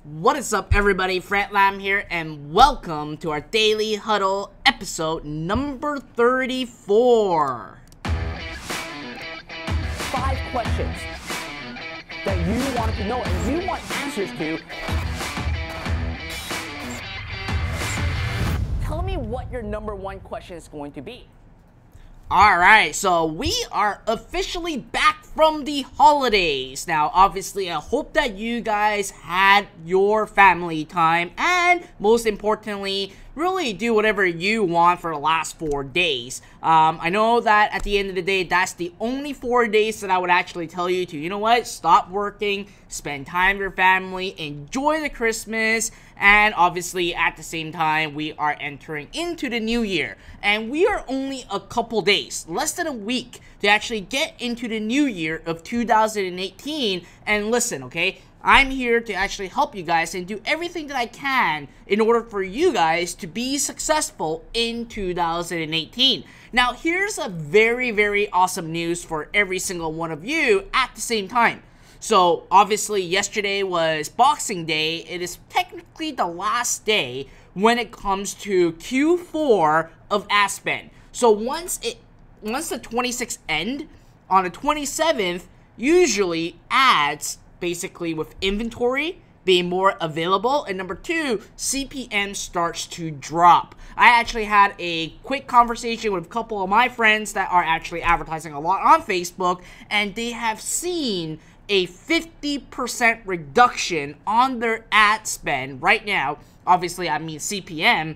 What is up, everybody? Fred Lam here, and welcome to our Daily Huddle episode number 34. 5 questions that you wanted to know and you want answers to. Tell me what your number 1 question is going to be. Alright, so we are officially back from the holidays. Now, obviously, I hope that you guys had your family time and, most importantly, really do whatever you want for the last 4 days. I know that at the end of the day, that's the only 4 days that I would actually tell you to, you know what, stop working, spend time with your family, enjoy the Christmas, and obviously at the same time, we are entering into the new year. And we are only a couple days, less than a week, to actually get into the new year of 2018. And listen, okay? I'm here to actually help you guys and do everything that I can in order for you guys to be successful in 2018. Now, here's a very awesome news for every single one of you at the same time. So, obviously, yesterday was Boxing Day. It is technically the last day when it comes to Q4 of ad spend. So, once the 26th end, on the 27th, usually ads basically with inventory being more available, and number 2, CPM starts to drop. I actually had a quick conversation with a couple of my friends that are actually advertising a lot on Facebook, and they have seen a 50% reduction on their ad spend right now. Obviously, I mean CPM,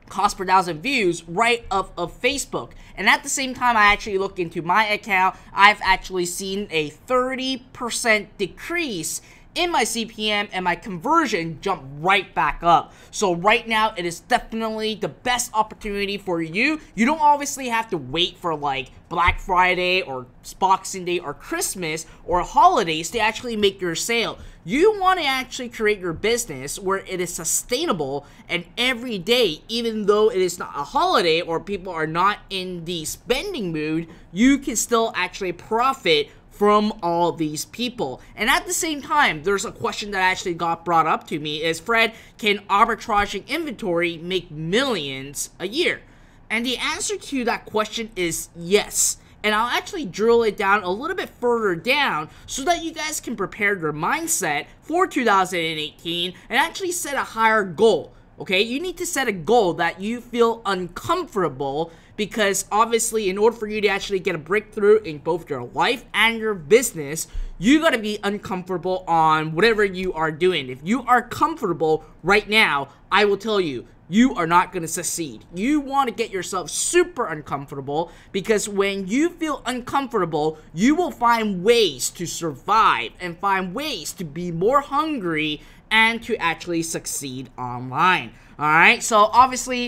cost per thousand views, right off of Facebook. And at the same time, I actually look into my account, I've actually seen a 30% decrease in my CPM, and my conversion jump right back up. So right now, it is definitely the best opportunity for you. You don't obviously have to wait for like Black Friday or Boxing Day or Christmas or holidays to actually make your sale. You want to actually create your business where it is sustainable and every day, even though it is not a holiday or people are not in the spending mood, you can still actually profit from all these people. And at the same time, there's a question that actually got brought up to me is, Fred, can arbitraging inventory make millions a year? And the answer to that question is yes. And I'll actually drill it down a little bit further down so that you guys can prepare your mindset for 2018 and actually set a higher goal. Okay, you need to set a goal that you feel uncomfortable, because obviously in order for you to actually get a breakthrough in both your life and your business, you gotta be uncomfortable on whatever you are doing. If you are comfortable right now, I will tell you, you are not going to succeed. You want to get yourself super uncomfortable, because when you feel uncomfortable, you will find ways to survive and find ways to be more hungry and to actually succeed online. Alright, so obviously,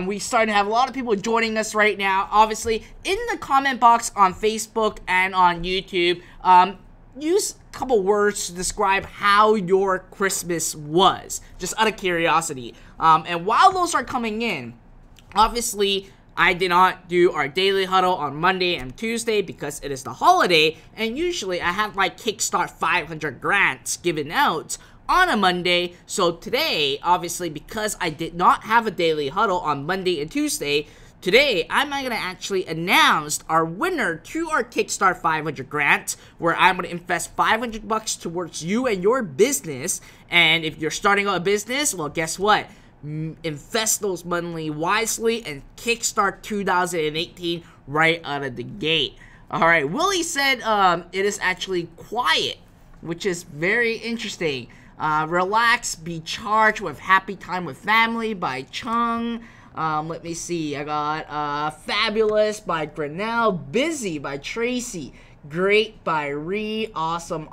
we starting to have a lot of people joining us right now. Obviously, in the comment box on Facebook and on YouTube, use a couple words to describe how your Christmas was, just out of curiosity. And while those are coming in, obviously, I did not do our daily huddle on Monday and Tuesday because it is the holiday, and usually I have my Kickstart 500 grants given out on a Monday. So today, obviously, because I did not have a daily huddle on Monday and Tuesday, today I'm going to actually announce our winner to our Kickstart 500 grant, where I'm going to invest $500 towards you and your business. And if you're starting a business, well, guess what? Invest those money wisely and kickstart 2018 right out of the gate. Alright, Willie said it is actually quiet, which is very interesting. Relax, be charged with Happy Time with Family by Chung. Let me see, I got Fabulous by Grinnell, Busy by Tracy, Great by Ree, awesome.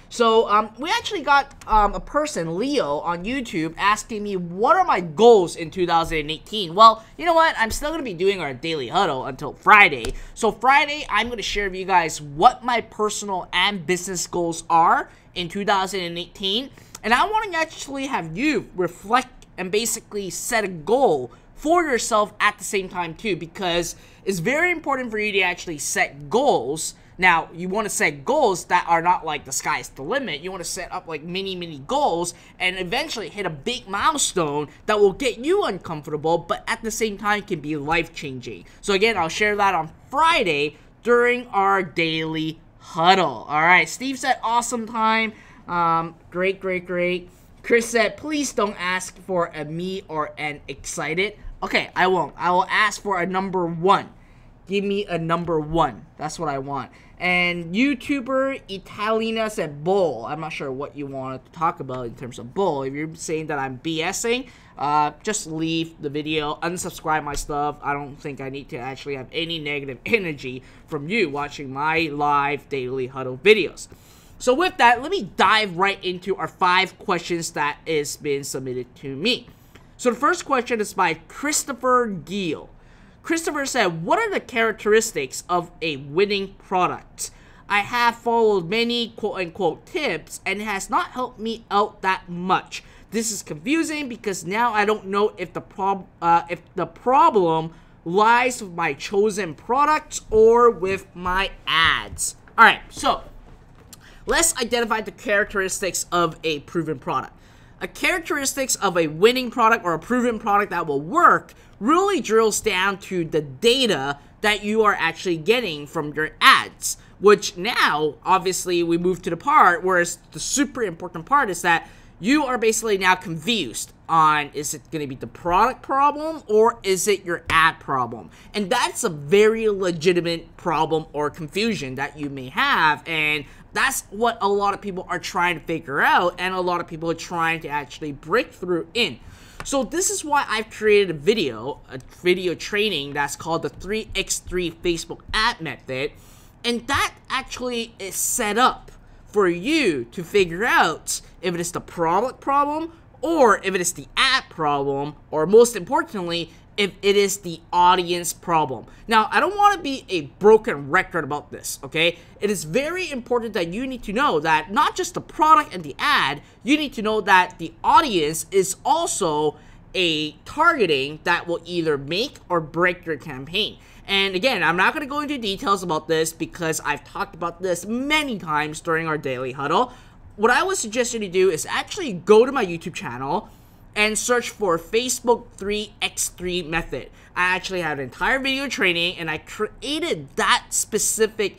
So, we actually got a person, Leo, on YouTube asking me what are my goals in 2018. Well, you know what? I'm still going to be doing our daily huddle until Friday. So Friday, I'm going to share with you guys what my personal and business goals are in 2018. And I want to actually have you reflect and basically set a goal for yourself at the same time too, because it's very important for you to actually set goals Now, you want to set goals that are not like the sky's the limit. You want to set up like mini goals and eventually hit a big milestone that will get you uncomfortable, but at the same time can be life-changing. So again, I'll share that on Friday during our daily huddle. All right, Steve said awesome time. Great. Chris said, please don't ask for a me or an excited. Okay, I won't. I will ask for a number 1. Give me a number 1. That's what I want. And YouTuber Italina said bull. I'm not sure what you want to talk about in terms of bull. If you're saying that I'm BSing, just leave the video, unsubscribe my stuff. I don't think I need to actually have any negative energy from you watching my live daily huddle videos. So with that, let me dive right into our 5 questions that is been submitted to me. So the first question is by Christopher Gill. Christopher said, what are the characteristics of a winning product? I have followed many quote-unquote tips and it has not helped me out that much. This is confusing because now I don't know if the problem lies with my chosen products or with my ads. Alright, so let's identify the characteristics of a proven product. A characteristics of a winning product or a proven product that will work really drills down to the data that you are actually getting from your ads, which now obviously we move to the part where the super important part is that you are basically now confused on, is it going to be the product problem or is it your ad problem? And that's a very legitimate problem or confusion that you may have, and that's what a lot of people are trying to figure out, and a lot of people are trying to actually break through in. So this is why I've created a video training that's called the 3x3 Facebook ad method, and that actually is set up for you to figure out if it is the product problem or if it is the ad problem, or most importantly, if it is the audience problem. Now, I don't want to be a broken record about this, okay? It is very important that you need to know that not just the product and the ad, you need to know that the audience is also a targeting that will either make or break your campaign. And again, I'm not going to go into details about this because I've talked about this many times during our daily huddle. What I would suggest you to do is actually go to my YouTube channel and search for Facebook 3x3 method. I actually have an entire video training and I created that specific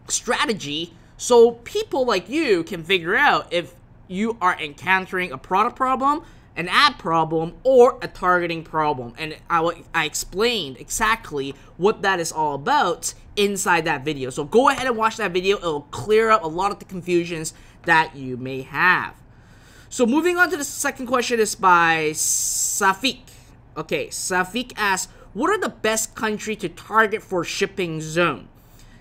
strategy so people like you can figure out if you are encountering a product problem, an ad problem, or a targeting problem. And I explained exactly what that is all about inside that video. So go ahead and watch that video. It'll clear up a lot of the confusions that you may have. So moving on to the second question is by Safik. Okay, Safik asks, what are the best country to target for shipping zone?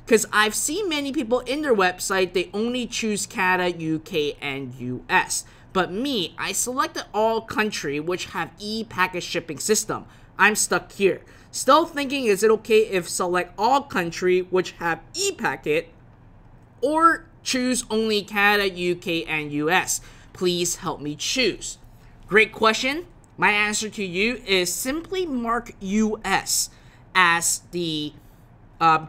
Because I've seen many people in their website, they only choose Canada, UK, and US. But me, I selected all country which have e-package shipping system. I'm stuck here. Still thinking, is it okay if select all country which have e-packet or choose only Canada, UK, and US? Please help me choose. Great question. My answer to you is simply mark US as the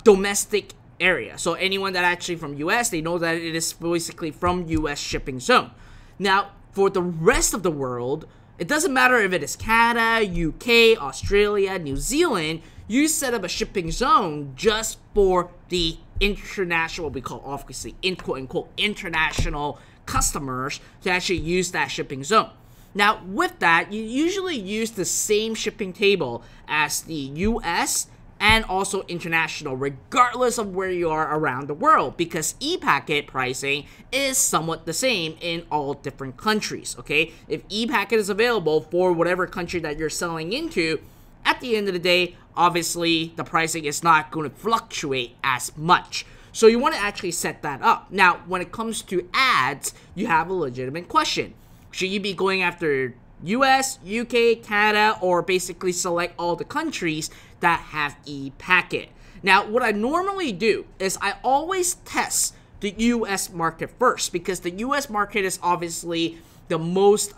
domestic area. So anyone that actually from US, they know that it is basically from US shipping zone. Now, for the rest of the world, it doesn't matter if it is Canada, UK, Australia, New Zealand, you set up a shipping zone just for the international, what we call obviously, in quote-unquote, international customers to actually use that shipping zone. Now, with that, you usually use the same shipping table as the US and also international, regardless of where you are around the world, because e-packet pricing is somewhat the same in all different countries, okay? If e-packet is available for whatever country that you're selling into, at the end of the day, obviously, the pricing is not going to fluctuate as much. So you want to actually set that up. Now, when it comes to ads, you have a legitimate question. Should you be going after US, UK, Canada, or basically select all the countries that have e-packet? Now, what I normally do is I always test the US market first, because the US market is obviously the most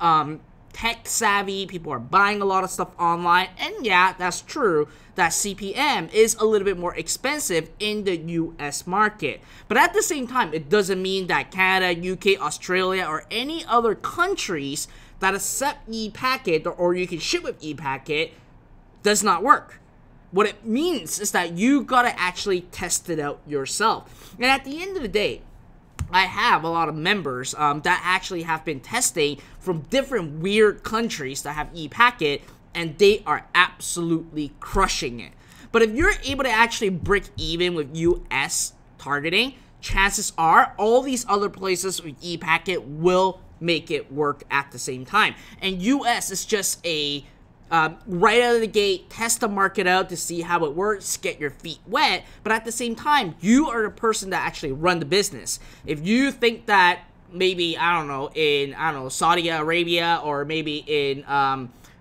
tech savvy, people are buying a lot of stuff online, and yeah, that's true that CPM is a little bit more expensive in the US market. But at the same time, it doesn't mean that Canada, UK, Australia, or any other countries that accept e-packet or you can ship with e-packet does not work. What it means is that you gotta actually test it out yourself. And at the end of the day, I have a lot of members that actually have been testing from different weird countries that have e-packet, and they are absolutely crushing it. But if you're able to actually break even with US targeting, chances are all these other places with e-packet will make it work at the same time. And US is just a right out of the gate, test the market out to see how it works, get your feet wet, but at the same time, you are the person that actually run the business. If you think that maybe, in Saudi Arabia, or maybe in,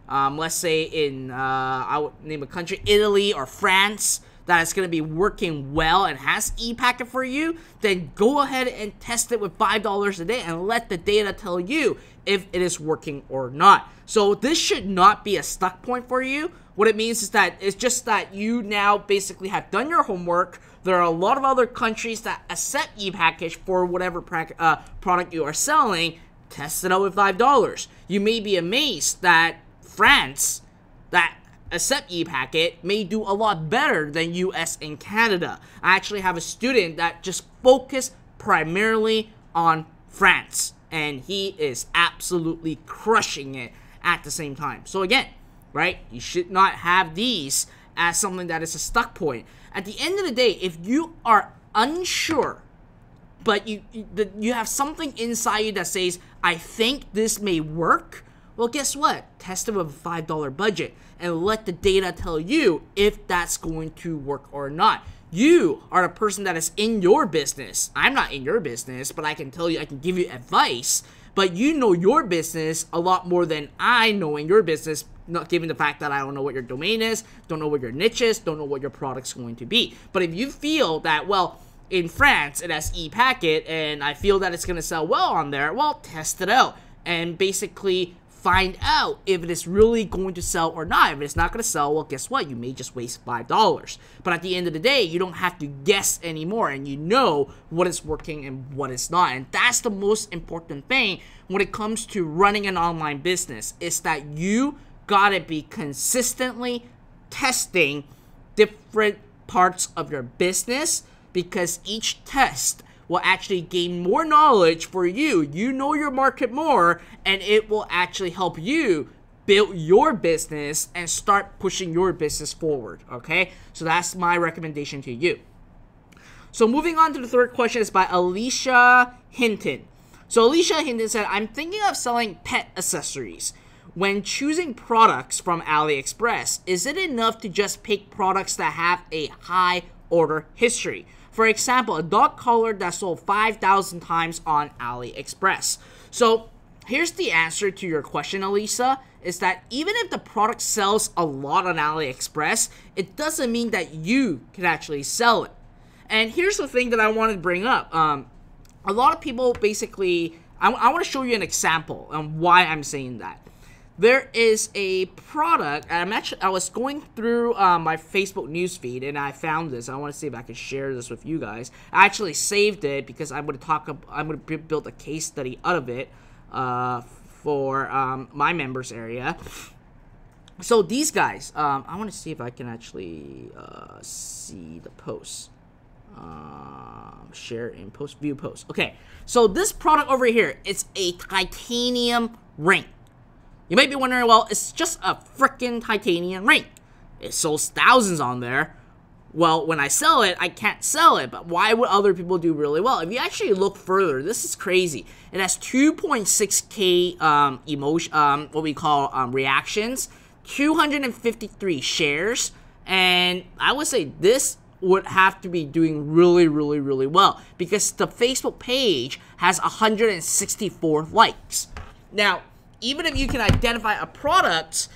let's say in, I would name a country, Italy or France, that is going to be working well and has e-packet for you, then go ahead and test it with $5 a day and let the data tell you if it is working or not. So this should not be a stuck point for you. What it means is that it's just that you now basically have done your homework. There are a lot of other countries that accept e-package for whatever product you are selling. Test it out with $5. You may be amazed that France, that accept e-packet, may do a lot better than US and Canada. I actually have a student that just focused primarily on France, and he is absolutely crushing it at the same time. So again, right, you should not have these as something that is a stuck point. At the end of the day, if you are unsure, but you have something inside you that says, I think this may work, well, guess what? Test it with a $5 budget and let the data tell you if that's going to work or not. You are the person that is in your business. I'm not in your business, but I can tell you, I can give you advice. But you know your business a lot more than I know in your business, not given the fact that I don't know what your domain is, don't know what your niche is, don't know what your product's going to be. But if you feel that, well, in France it has e-packet and I feel that it's going to sell well on there, well, test it out and basically find out if it is really going to sell or not. If it's not going to sell, well, guess what? You may just waste $5. But at the end of the day, you don't have to guess anymore, and you know what is working and what is not. And that's the most important thing when it comes to running an online business, is that you gotta be consistently testing different parts of your business, because each test will actually gain more knowledge for you. You know your market more, and it will actually help you build your business and start pushing your business forward, okay? So that's my recommendation to you. So moving on to the third question is by Alicia Hinton. So Alicia Hinton said, I'm thinking of selling pet accessories. When choosing products from AliExpress, is it enough to just pick products that have a high order history? For example, a dog collar that sold 5,000 times on AliExpress. So here's the answer to your question, Elisa, is that even if the product sells a lot on AliExpress, it doesn't mean that you can actually sell it. And here's the thing that I wanted to bring up. A lot of people basically, I want to show you an example on why I'm saying that. There is a product, and I was going through my Facebook newsfeed and I found this. I want to see if I can share this with you guys. I actually saved it because I'm going to build a case study out of it for my members area. So these guys, I want to see if I can actually see the post. Share in post, view post. Okay, so this product over here, it's a titanium ring. You might be wondering, well, it's just a freaking titanium ring. It sells thousands on there. Well, when I sell it, I can't sell it, but why would other people do really well? If you actually look further, this is crazy. It has 2.6K emotion, what we call reactions, 253 shares, and I would say this would have to be doing really, really, really well, because the Facebook page has 164 likes. Now, even if you can identify a product,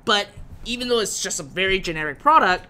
but even though it's just a very generic product,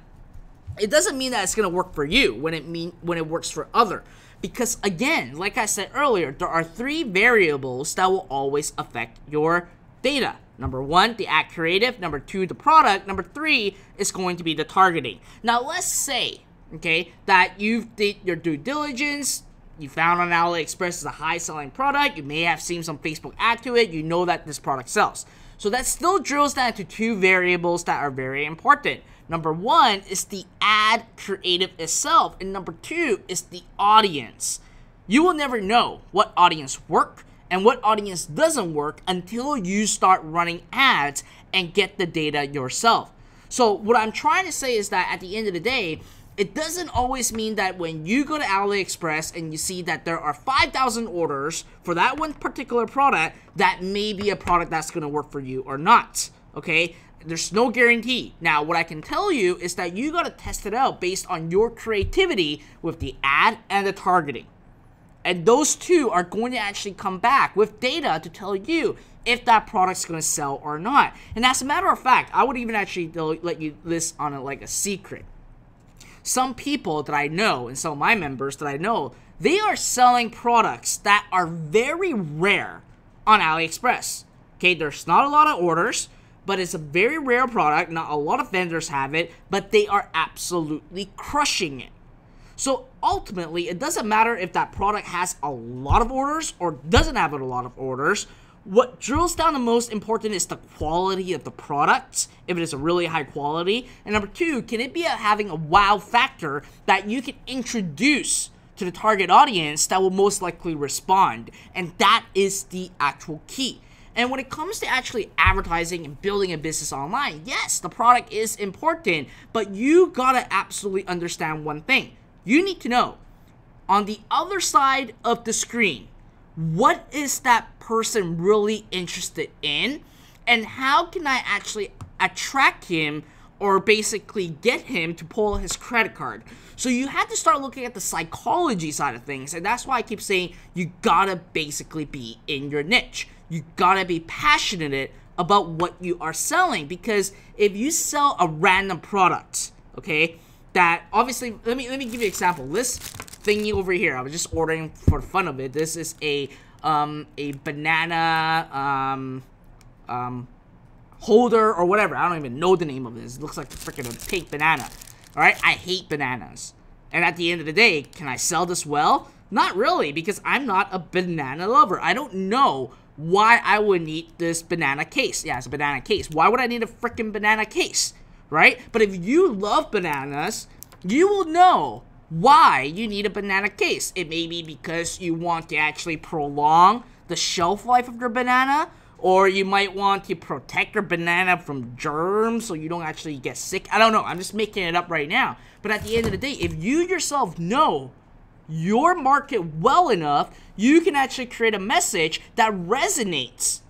it doesn't mean that it's going to work for you when it works for other. Because again, like I said earlier, there are 3 variables that will always affect your data. Number 1, the ad creative. Number 2, the product. Number 3 is going to be the targeting. Now, let's say, okay, that you did your due diligence. You found on AliExpress is a high-selling product. You may have seen some Facebook ad to it. You know that this product sells. So that still drills down to 2 variables that are very important. Number 1 is the ad creative itself, and number 2 is the audience. You will never know what audience works and what audience doesn't work until you start running ads and get the data yourself. So what I'm trying to say is that at the end of the day, it doesn't always mean that when you go to AliExpress and you see that there are 5,000 orders for that one particular product, that may be a product that's going to work for you or not, okay? There's no guarantee. Now, what I can tell you is that you got to test it out based on your creativity with the ad and the targeting. And those 2 are going to actually come back with data to tell you if that product's going to sell or not. And as a matter of fact, I would even actually let you list on it like a secret. Some people that I know and some of my members that I know, they are selling products that are very rare on AliExpress. Okay, there's not a lot of orders, but it's a very rare product. Not a lot of vendors have it, but they are absolutely crushing it. So ultimately, it doesn't matter if that product has a lot of orders or doesn't have a lot of orders. What drills down the most important is the quality of the product, if it is a really high quality. And number 2, can it be having a wow factor that you can introduce to the target audience that will most likely respond? And that is the actual key. And when it comes to actually advertising and building a business online, yes, the product is important, but you gotta absolutely understand one thing. You need to know, on the other side of the screen, what is that person really interested in, and how can I actually attract him or basically get him to pull his credit card? So you have to start looking at the psychology side of things, and that's why I keep saying you gotta basically be in your niche. You gotta be passionate about what you are selling, because if you sell a random product, okay, that obviously, let me give you an example. This thingy over here, I was just ordering for the fun of it. This is a banana holder or whatever. I don't even know the name of this. It looks like freaking a pink banana. All right, I hate bananas. And at the end of the day, can I sell this well? Not really, because I'm not a banana lover. I don't know why I would need this banana case. Yeah, it's a banana case. Why would I need a freaking banana case? Right? But if you love bananas, you will know why you need a banana case. It may be because you want to actually prolong the shelf life of your banana, or you might want to protect your banana from germs so you don't actually get sick. I don't know. I'm just making it up right now. But at the end of the day, if you yourself know your market well enough, you can actually create a message that resonates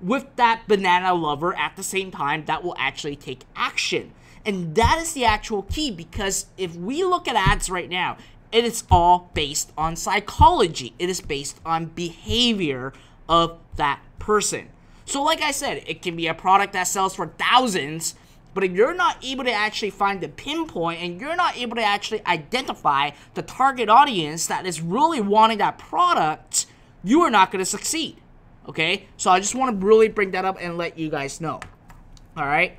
with that banana lover at the same time that will actually take action. And that is the actual key, because if we look at ads right now, it is all based on psychology. It is based on behavior of that person. So like I said, it can be a product that sells for thousands, but if you're not able to actually find the pinpoint and you're not able to actually identify the target audience that is really wanting that product, you are not going to succeed. Okay, so I just want to really bring that up and let you guys know. All right,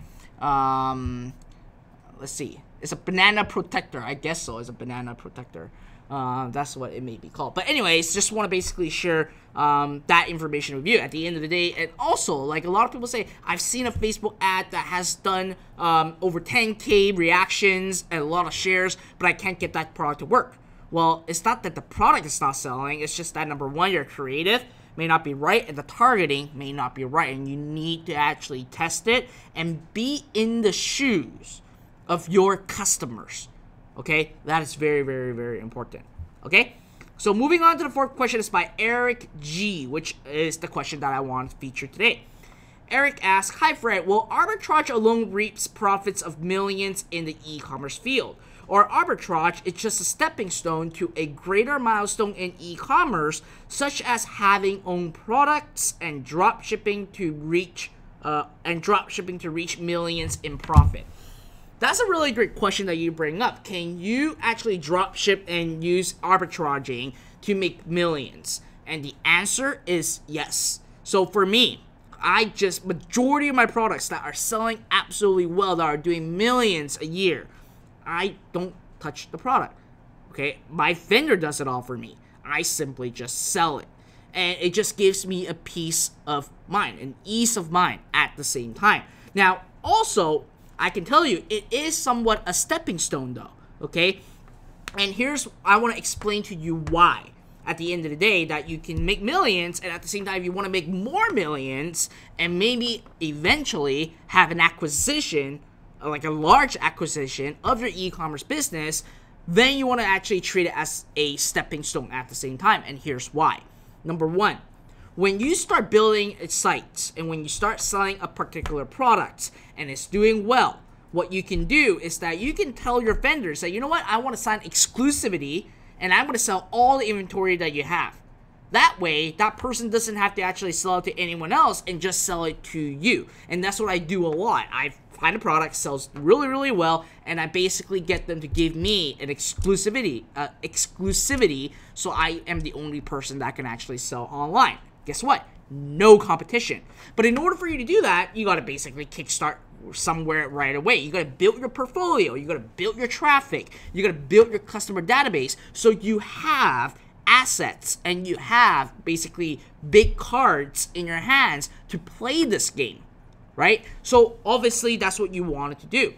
let's see. It's a banana protector. I guess so. It's a banana protector. That's what it may be called. But anyways, just want to basically share that information with you at the end of the day. And also, like a lot of people say, I've seen a Facebook ad that has done over 10K reactions and a lot of shares, but I can't get that product to work. Well, it's not that the product is not selling. It's just that, number one, you're creative may not be right, and the targeting may not be right, and you need to actually test it and be in the shoes of your customers. Okay, that is very, very, very important. Okay, so moving on to the fourth question is by Eric G, which is the question that I want to feature today. Eric asks, hi Fred, will arbitrage alone reaps profits of millions in the e-commerce field? Or arbitrage is just a stepping stone to a greater milestone in e-commerce, such as having own products and dropshipping to reach millions in profit? That's a really great question that you bring up. Can you actually dropship and use arbitraging to make millions? And the answer is yes. So for me, majority of my products that are selling absolutely well, that are doing millions a year, I don't touch the product, okay? My vendor does it all for me. I simply just sell it. And it just gives me a peace of mind, an ease of mind at the same time. Now, also, I can tell you, it is somewhat a stepping stone though, okay? And I want to explain to you why. At the end of the day, that you can make millions, and at the same time, you want to make more millions, and maybe eventually have an acquisition, like a large acquisition of your e-commerce business, then you want to actually treat it as a stepping stone at the same time. And here's why. Number one, when you start building a site and when you start selling a particular product and it's doing well, what you can do is that you can tell your vendors that, you know what, I want to sign exclusivity and I'm going to sell all the inventory that you have. That way, that person doesn't have to actually sell it to anyone else and just sell it to you. And that's what I do a lot. I find a product, sells really, really well, and I basically get them to give me an exclusivity, so I am the only person that can actually sell online. Guess what? No competition. But in order for you to do that, you got to basically kickstart somewhere right away. You got to build your portfolio. You got to build your traffic. You got to build your customer database so you have assets and you have basically big cards in your hands to play this game, right? So obviously that's what you wanted to do.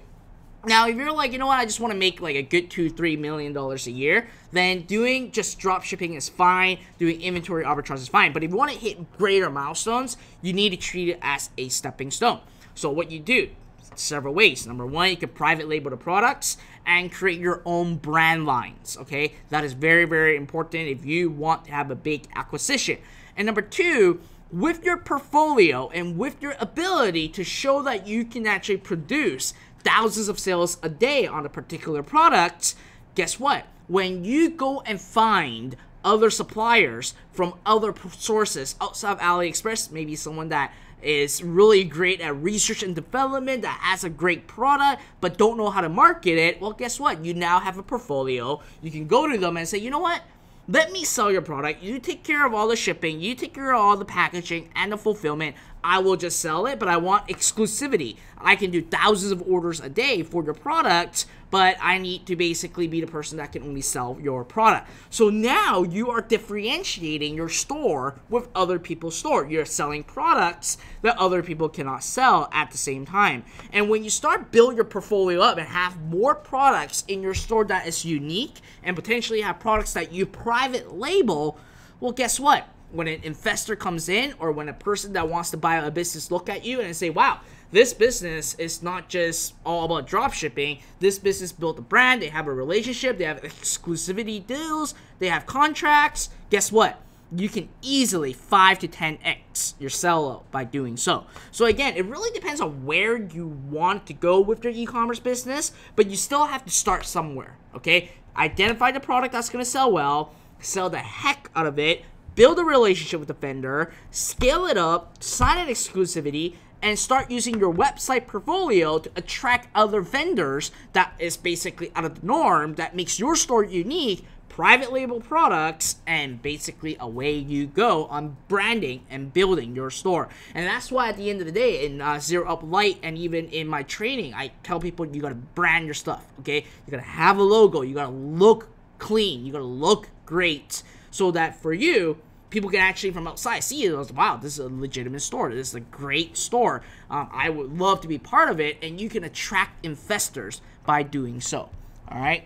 Now, if you're like, you know what, I just want to make like a good $2-3 million a year, then doing just drop shipping is fine. Doing inventory arbitrage is fine. But if you want to hit greater milestones, you need to treat it as a stepping stone. So what you do, several ways. Number one, you can private label the products and create your own brand lines, okay? That is very, very important if you want to have a big acquisition. And number two, with your portfolio and with your ability to show that you can actually produce thousands of sales a day on a particular product, guess what? When you go and find other suppliers from other sources outside of AliExpress, maybe someone that is really great at research and development, that has a great product, but don't know how to market it, well, guess what? You now have a portfolio. You can go to them and say, you know what? Let me sell your product. You take care of all the shipping. You take care of all the packaging and the fulfillment. I will just sell it, but I want exclusivity. I can do thousands of orders a day for your product, but I need to basically be the person that can only sell your product. So now you are differentiating your store with other people's store. You're selling products that other people cannot sell at the same time. And when you start building your portfolio up and have more products in your store that is unique and potentially have products that you private label, well, guess what? When an investor comes in or when a person that wants to buy a business look at you and say, wow, this business is not just all about drop shipping. This business built a brand. They have a relationship. They have exclusivity deals. They have contracts. Guess what? You can easily 5 to 10x your sellout by doing so. So again, it really depends on where you want to go with your e-commerce business, but you still have to start somewhere, okay? Identify the product that's going to sell well, sell the heck out of it, build a relationship with the vendor, scale it up, sign an exclusivity, and start using your website portfolio to attract other vendors that is basically out of the norm, that makes your store unique, private label products, and basically away you go on branding and building your store. And that's why at the end of the day, in Zero Up Light and even in my training, I tell people you gotta brand your stuff, okay? You gotta have a logo, you gotta look clean, you gotta look great, so that for you, people can actually from outside see it as, wow, this is a legitimate store. This is a great store. I would love to be part of it, and you can attract investors by doing so. All right?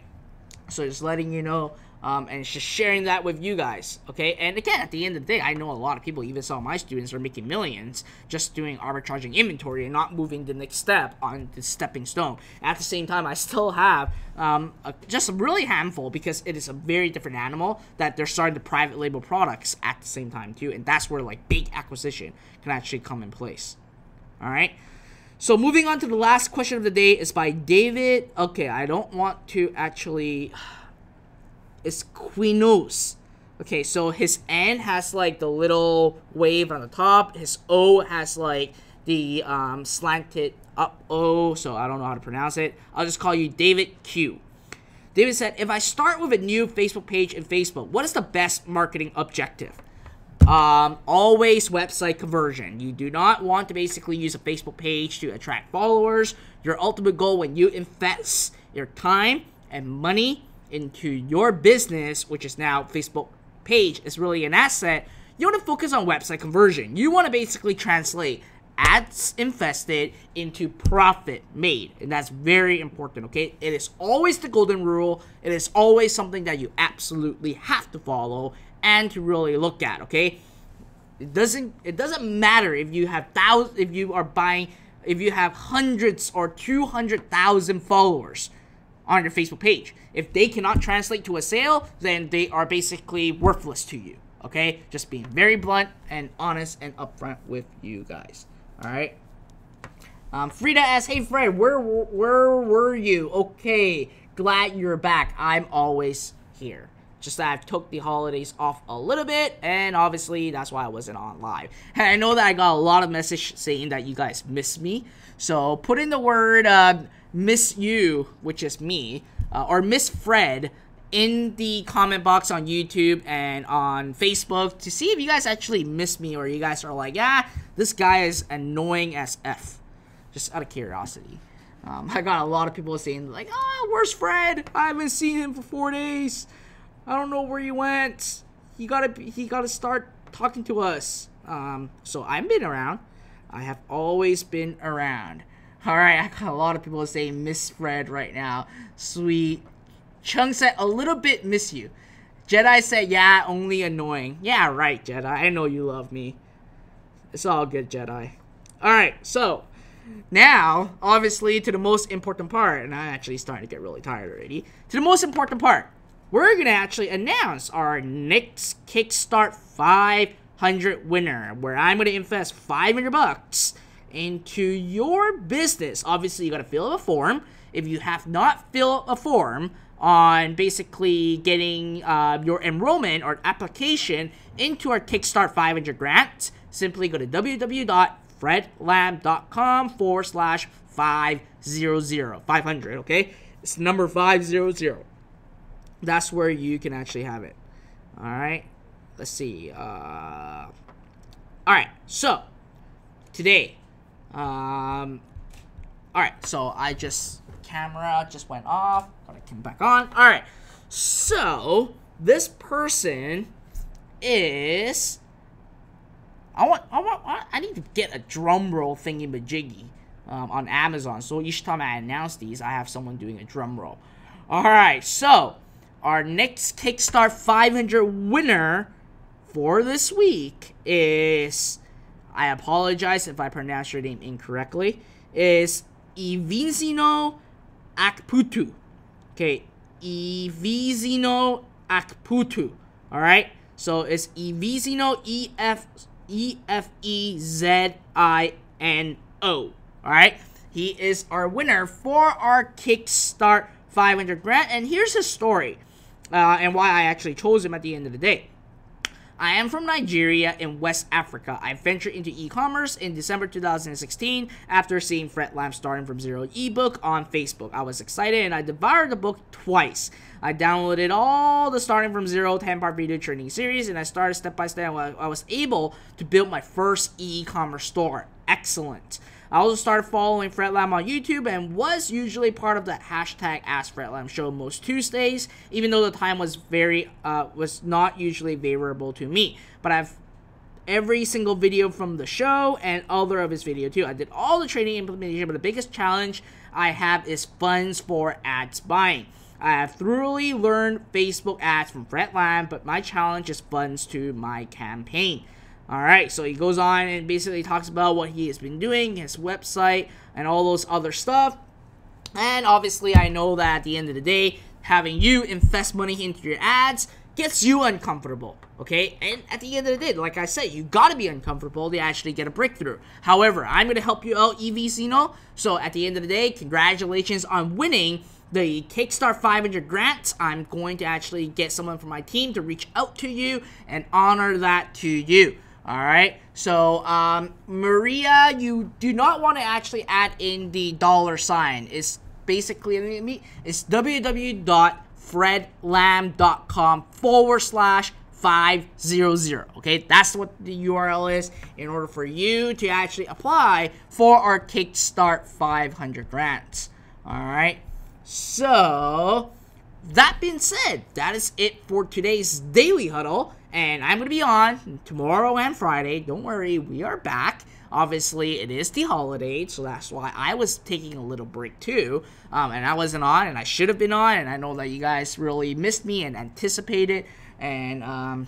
So just letting you know and just sharing that with you guys, okay? And again, at the end of the day, I know a lot of people, even some of my students, are making millions just doing arbitraging inventory and not moving the next step on the stepping stone. At the same time, I still have just a really handful, because it is a very different animal, that they're starting to private label products at the same time too, and that's where like big acquisition can actually come in place. All right? So moving on to the last question of the day is by David. Okay, I don't want to actually... It's Quinos. Okay, so his N has like the little wave on the top. His O has like the slanted up O, so I don't know how to pronounce it. I'll just call you David Q. David said, if I start with a new Facebook page in Facebook, what is the best marketing objective? Always website conversion. You do not want to basically use a Facebook page to attract followers. Your ultimate goal when you invest your time and money into your business, which is now Facebook page, is really an asset. You want to focus on website conversion. You want to basically translate ads invested into profit made, and that's very important. Okay, it is always the golden rule. It is always something that you absolutely have to follow and to really look at. Okay, it doesn't matter if you have if you have hundreds or 200,000 followers on your Facebook page. If they cannot translate to a sale, then they are basically worthless to you. Okay, just being very blunt and honest and upfront with you guys. All right. Frida asks, "Hey Fred, where were you?" Okay, glad you're back. I'm always here. Just that I've took the holidays off a little bit, and obviously that's why I wasn't on live. And I know that I got a lot of message saying that you guys miss me. So put in the word "miss you," which is me, or "miss Fred," in the comment box on YouTube and on Facebook to see if you guys actually miss me, or you guys are like, yeah, this guy is annoying as F. Just out of curiosity. I got a lot of people saying like, where's Fred? I haven't seen him for 4 days. I don't know where he went. He gotta start talking to us. So I've been around. I have always been around. Alright, I got a lot of people saying miss Fred right now. Sweet. Chung said, a little bit miss you. Jedi said, yeah, only annoying. Yeah, right, Jedi. I know you love me. It's all good, Jedi. Alright, so now, obviously, to the most important part, and I'm actually starting to get really tired already. To the most important part, we're going to actually announce our next Kickstart 500 winner, where I'm going to invest $500 into your business. Obviously, you got to fill out a form. If you have not filled a form on basically getting your enrollment or application into our Kickstart 500 grant, simply go to www.fredlam.com/500, okay? It's number 500. That's where you can actually have it. Alright, let's see. Alright, so today, alright, so camera just went off. Gotta come back on. Alright, so this person is, I need to get a drum roll thingy majiggy on Amazon. So each time I announce these, I have someone doing a drum roll. Alright, so our next Kickstart 500 winner for this week is, I apologize if I pronounce your name incorrectly, is Evizino Akputu. Okay, Evizino Akputu. Alright, so it's Evizino, Efezino. Alright, he is our winner for our Kickstart 500 grant, and here's his story, and why I actually chose him at the end of the day. I am from Nigeria in West Africa. I ventured into e-commerce in December 2016 after seeing Fred Lam starting from zero ebook on Facebook. I was excited and I devoured the book twice. I downloaded all the starting from zero 10-part video training series, and I started step by step. I was able to build my first e-commerce store. Excellent. I also started following Fred Lam on YouTube and was usually part of the hashtag Ask Fred Lam show most Tuesdays, even though the time was was not usually favorable to me. But I've every single video from the show and other of his video too. I did all the training implementation, but the biggest challenge I have is funds for ads buying. I have thoroughly learned Facebook ads from Fred Lam, but my challenge is funds to my campaign. Alright, so he goes on and basically talks about what he has been doing, his website, and all those other stuff. And obviously, I know that at the end of the day, having you invest money into your ads gets you uncomfortable, okay? And at the end of the day, like I said, you gotta be uncomfortable to actually get a breakthrough. However, I'm gonna help you out, Evizino. So at the end of the day, congratulations on winning the Kickstart 500 grant. I'm going to actually get someone from my team to reach out to you and honor that to you. Alright, so Maria, you do not want to actually add in the $sign. It's basically, it's www.fredlam.com 500. Okay, that's what the URL is in order for you to actually apply for our Kickstart 500 grants. All right, so that being said, that is it for today's Daily Huddle, and I'm going to be on tomorrow and Friday. Don't worry, we are back. Obviously, it is the holiday, so that's why I was taking a little break too, and I wasn't on, and I should have been on, and I know that you guys really missed me and anticipated, and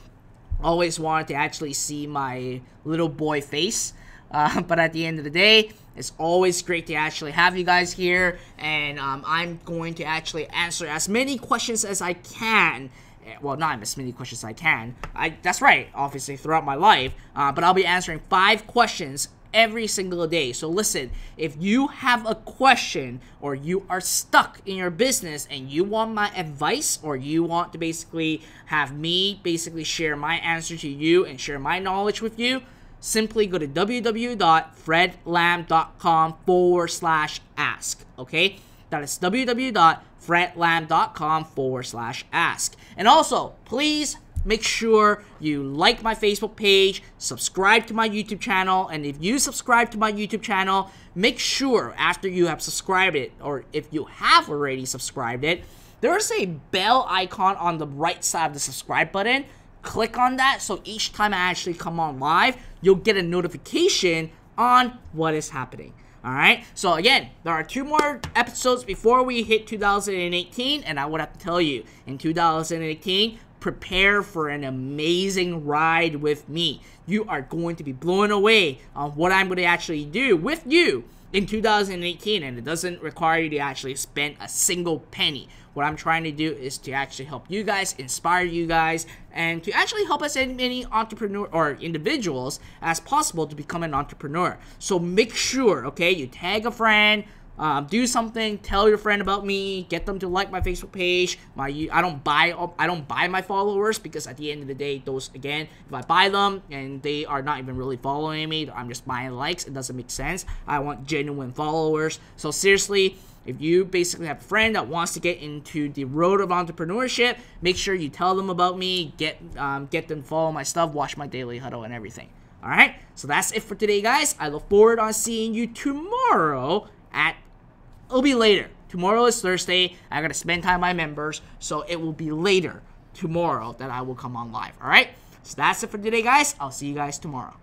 always wanted to actually see my little boy face, but at the end of the day, it's always great to actually have you guys here, and I'm going to actually answer as many questions as I can. Well, not as many questions as I can. That's right, obviously, throughout my life. But I'll be answering 5 questions every single day. So listen, if you have a question or you are stuck in your business and you want my advice or you want to basically have me basically share my answer to you and share my knowledge with you, simply go to www.fredlam.com/ask. Okay? That is www.fredlam.com/ask. And also, please make sure you like my Facebook page, subscribe to my YouTube channel, and if you subscribe to my YouTube channel, make sure after you have subscribed it, or if you have already subscribed it, there's a bell icon on the right side of the subscribe button. Click on that so each time I actually come on live, you'll get a notification on what is happening. Alright, so again, there are 2 more episodes before we hit 2018, and I would have to tell you, in 2018, prepare for an amazing ride with me. You are going to be blown away on what I'm going to actually do with you in 2018, and it doesn't require you to actually spend a single penny. What I'm trying to do is to actually help you guys, inspire you guys, and to actually help as many entrepreneur or individuals as possible to become an entrepreneur. So make sure, okay, you tag a friend, do something, tell your friend about me, get them to like my Facebook page. I don't buy my followers, because at the end of the day, those, again, if I buy them and they are not even really following me, I'm just buying likes. It doesn't make sense. I want genuine followers. So seriously, if you basically have a friend that wants to get into the road of entrepreneurship, make sure you tell them about me, get them to follow my stuff, watch my Daily Huddle and everything. Alright, so that's it for today, guys. I look forward on seeing you tomorrow it'll be later. Tomorrow is Thursday. I gotta spend time with my members, so it will be later tomorrow that I will come on live. Alright, so that's it for today, guys. I'll see you guys tomorrow.